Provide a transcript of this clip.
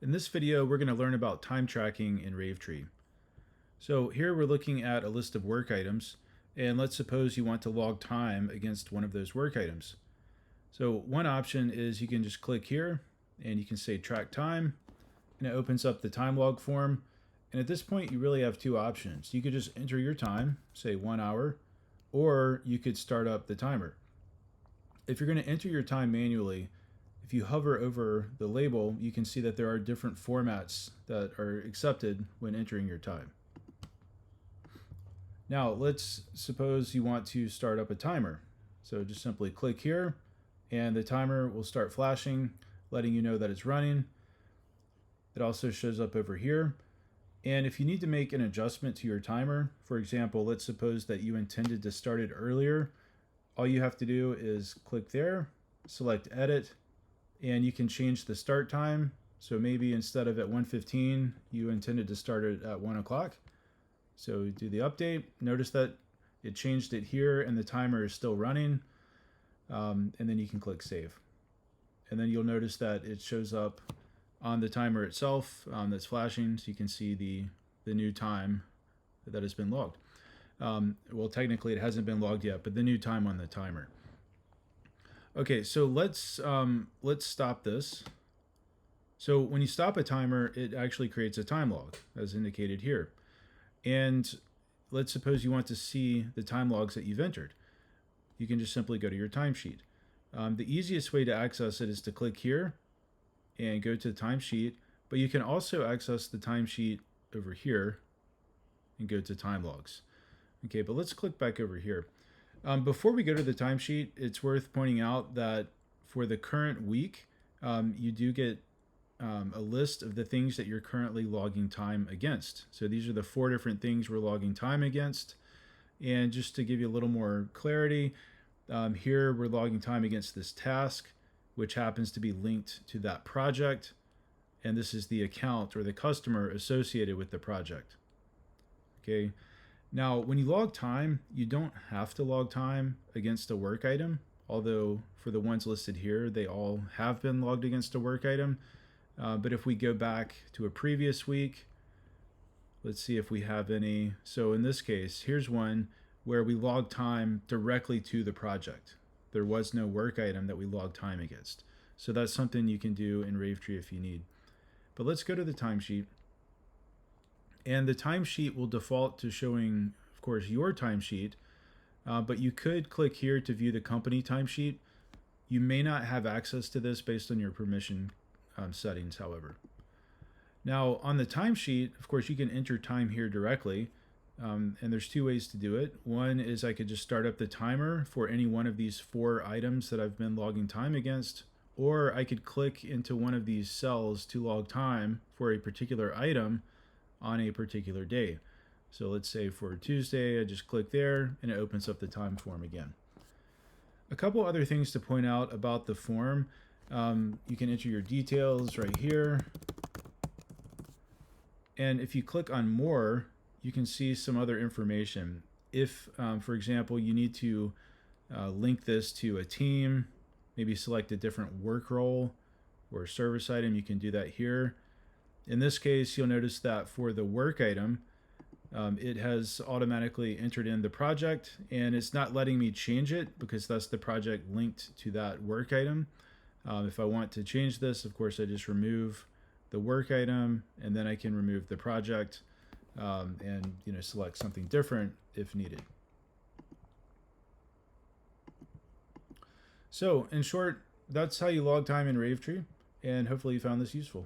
In this video, we're going to learn about time tracking in Ravetree. So here we're looking at a list of work items, and let's suppose you want to log time against one of those work items. So one option is you can just click here and you can say track time, and it opens up the time log form. And at this point, you really have two options. You could just enter your time, say 1 hour, or you could start up the timer. If you're going to enter your time manually, if you hover over the label, you can see that there are different formats that are accepted when entering your time. Now, let's suppose you want to start up a timer. So just simply click here, and the timer will start flashing, letting you know that it's running. It also shows up over here. And if you need to make an adjustment to your timer, for example, let's suppose that you intended to start it earlier, all you have to do is click there, select Edit, and you can change the start time. So maybe instead of at 1:15, you intended to start it at 1 o'clock. So do the update. Notice that it changed it here and the timer is still running. And then you can click Save. And then you'll notice that it shows up on the timer itself that's flashing, so you can see the new time that has been logged. Well, technically it hasn't been logged yet, but the new time on the timer. Okay, so let's stop this. So when you stop a timer, it actually creates a time log, as indicated here. And let's suppose you want to see the time logs that you've entered. You can just simply go to your timesheet. The easiest way to access it is to click here and go to the timesheet, but you can also access the timesheet over here and go to time logs. Okay, but let's click back over here. Before we go to the timesheet, it's worth pointing out that for the current week, you do get a list of the things that you're currently logging time against. So these are the 4 different things we're logging time against. And just to give you a little more clarity, here we're logging time against this task, which happens to be linked to that project. And this is the account or the customer associated with the project. Okay. Now, when you log time, you don't have to log time against a work item, although for the ones listed here, they all have been logged against a work item. But if we go back to a previous week, let's see if we have any. So in this case, here's one where we log time directly to the project. There was no work item that we logged time against. So that's something you can do in Ravetree if you need. But let's go to the timesheet. And the timesheet will default to showing, of course, your timesheet, but you could click here to view the company timesheet. You may not have access to this based on your permission settings, however. Now, on the timesheet, of course, you can enter time here directly, and there's 2 ways to do it. One is I could just start up the timer for any one of these 4 items that I've been logging time against, or I could click into one of these cells to log time for a particular item on a particular day. So let's say for Tuesday, I just click there and it opens up the time form again. A couple other things to point out about the form. You can enter your details right here. And if you click on more, you can see some other information. If, for example, you need to link this to a team, maybe select a different work role or service item, you can do that here. In this case, you'll notice that for the work item, it has automatically entered in the project, and it's not letting me change it because that's the project linked to that work item. If I want to change this, of course, I just remove the work item, and then I can remove the project and select something different if needed. So in short, that's how you log time in Ravetree, and hopefully you found this useful.